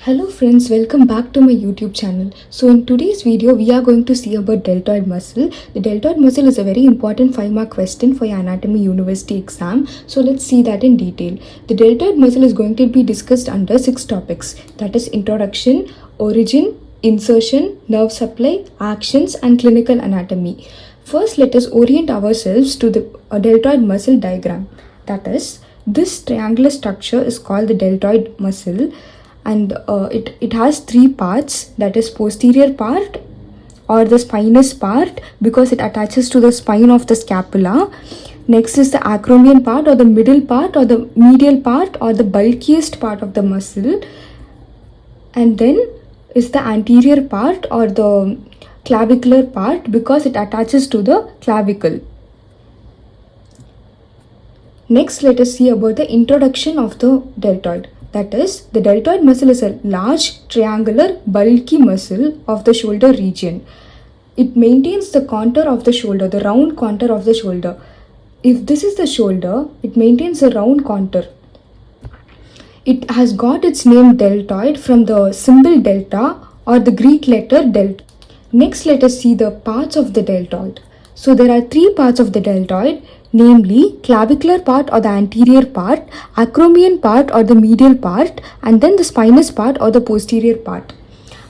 Hello friends, welcome back to my YouTube channel. So in today's video, we are going to see about deltoid muscle. The deltoid muscle is a very important 5-mark question for your anatomy university exam. So let's see that in detail. The deltoid muscle is going to be discussed under 6 topics. That is introduction, origin, insertion, nerve supply, actions and clinical anatomy. First, let us orient ourselves to the deltoid muscle diagram. That is, this triangular structure is called the deltoid muscle. And it has 3 parts, that is posterior part or the spinous part because it attaches to the spine of the scapula. Next is the acromion part or the middle part or the medial part or the bulkiest part of the muscle. And then is the anterior part or the clavicular part because it attaches to the clavicle. Next, let us see about the introduction of the deltoid. That is, the deltoid muscle is a large, triangular, bulky muscle of the shoulder region. It maintains the contour of the shoulder, the round contour of the shoulder. If this is the shoulder, it maintains a round contour. It has got its name deltoid from the symbol delta or the Greek letter delta. Next, let us see the parts of the deltoid. So there are 3 parts of the deltoid, namely clavicular part or the anterior part, acromion part or the medial part, and then the spinous part or the posterior part.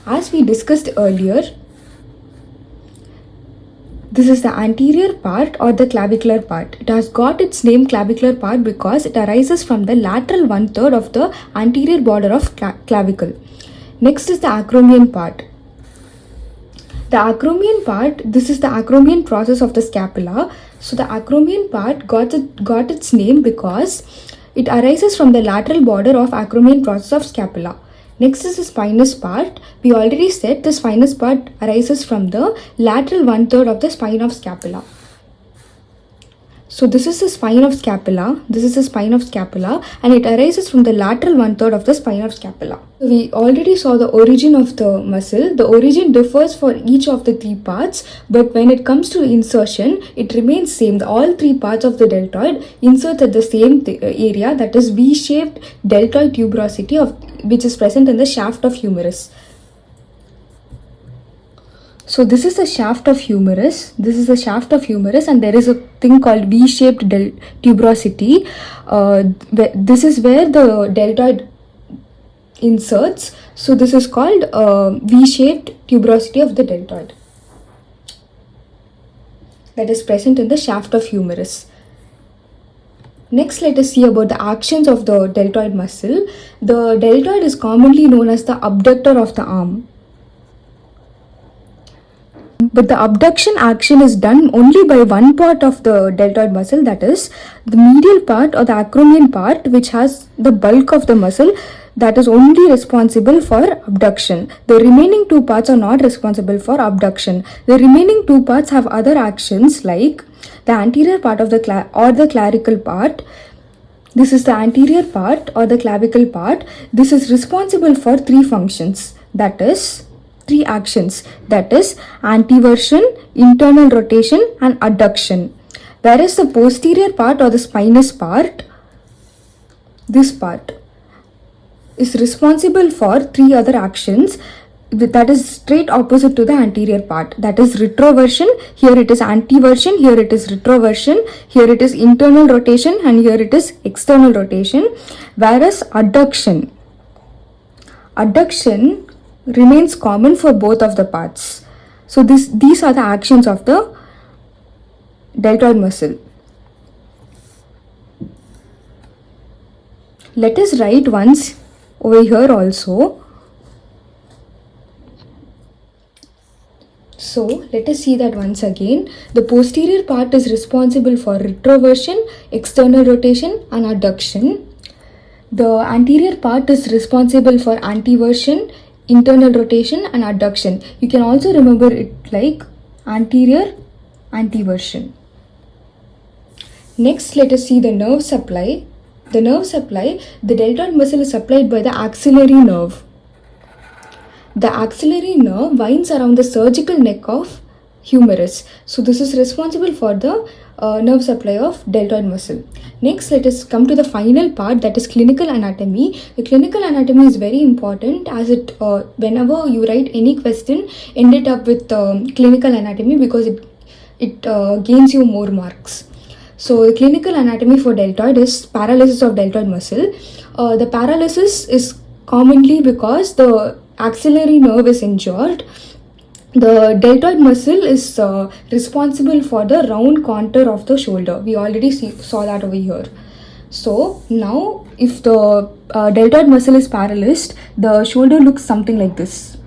As we discussed earlier, this is the anterior part or the clavicular part. It has got its name clavicular part because it arises from the lateral 1/3 of the anterior border of clavicle. Next is the acromion part. The acromion part, this is the acromion process of the scapula. So the acromion part got its name because it arises from the lateral border of acromion process of scapula. Next is the spinous part. We already said the spinous part arises from the lateral 1/3 of the spine of scapula. So this is the spine of scapula, and it arises from the lateral 1/3 of the spine of scapula. We already saw the origin of the muscle. The origin differs for each of the 3 parts, but when it comes to insertion, it remains same. All 3 parts of the deltoid insert at the same area, that is V-shaped deltoid tuberosity which is present in the shaft of humerus. So this is the shaft of humerus. And there is a thing called V-shaped tuberosity. This is where the deltoid inserts. So this is called V-shaped tuberosity of the deltoid that is present in the shaft of humerus. Next, let us see about the actions of the deltoid muscle. The deltoid is commonly known as the abductor of the arm. But the abduction action is done only by one part of the deltoid muscle, that is the medial part or the acromion part, which has the bulk of the muscle, that is only responsible for abduction. The remaining 2 parts are not responsible for abduction. The remaining 2 parts have other actions like the anterior part of the clavicle part. This is the anterior part or the clavicle part. This is responsible for 3 functions, that is 3 actions, that is anteversion, internal rotation and adduction. Whereas the posterior part or the spinous part, this part is responsible for 3 other actions that is straight opposite to the anterior part, that is retroversion. Here it is anteversion, here it is retroversion, here it is internal rotation and here it is external rotation. Whereas adduction remains common for both of the parts. So these are the actions of the deltoid muscle. Let us write once over here also. So let us see that once again. The posterior part is responsible for retroversion, external rotation and adduction. The anterior part is responsible for anteversion, internal rotation and adduction. You can also remember it like anteversion. Next, let us see the nerve supply. The deltoid muscle is supplied by the axillary nerve. The axillary nerve winds around the surgical neck of humerus. So this is responsible for the nerve supply of deltoid muscle. Next, let us come to the final part, that is clinical anatomy. The clinical anatomy is very important, as it whenever you write any question, end it up with clinical anatomy, because it gains you more marks. So the clinical anatomy for deltoid is paralysis of deltoid muscle. The paralysis is commonly because the axillary nerve is injured. The deltoid muscle is responsible for the round contour of the shoulder. We already saw that over here. So now if the deltoid muscle is paralyzed, the shoulder looks something like this.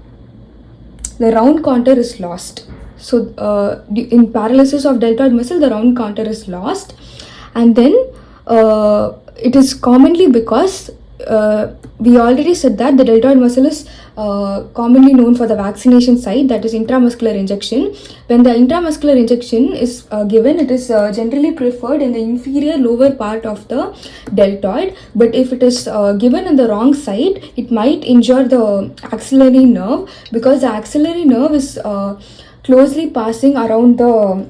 The round contour is lost. So in paralysis of deltoid muscle, the round contour is lost, and then it is commonly because we already said that the deltoid muscle is commonly known for the vaccination site, that is intramuscular injection. When the intramuscular injection is given, it is generally preferred in the inferior lower part of the deltoid, but if it is given in the wrong site, it might injure the axillary nerve, because the axillary nerve is closely passing around the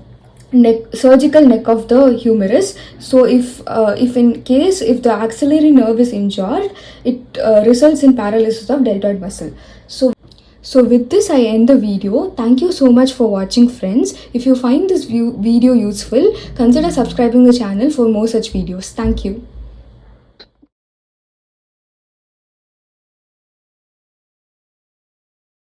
surgical neck of the humerus. So if the axillary nerve is injured, it results in paralysis of deltoid muscle. So with this, I end the video. Thank you so much for watching, friends. If you find this video useful, consider subscribing the channel for more such videos. Thank you.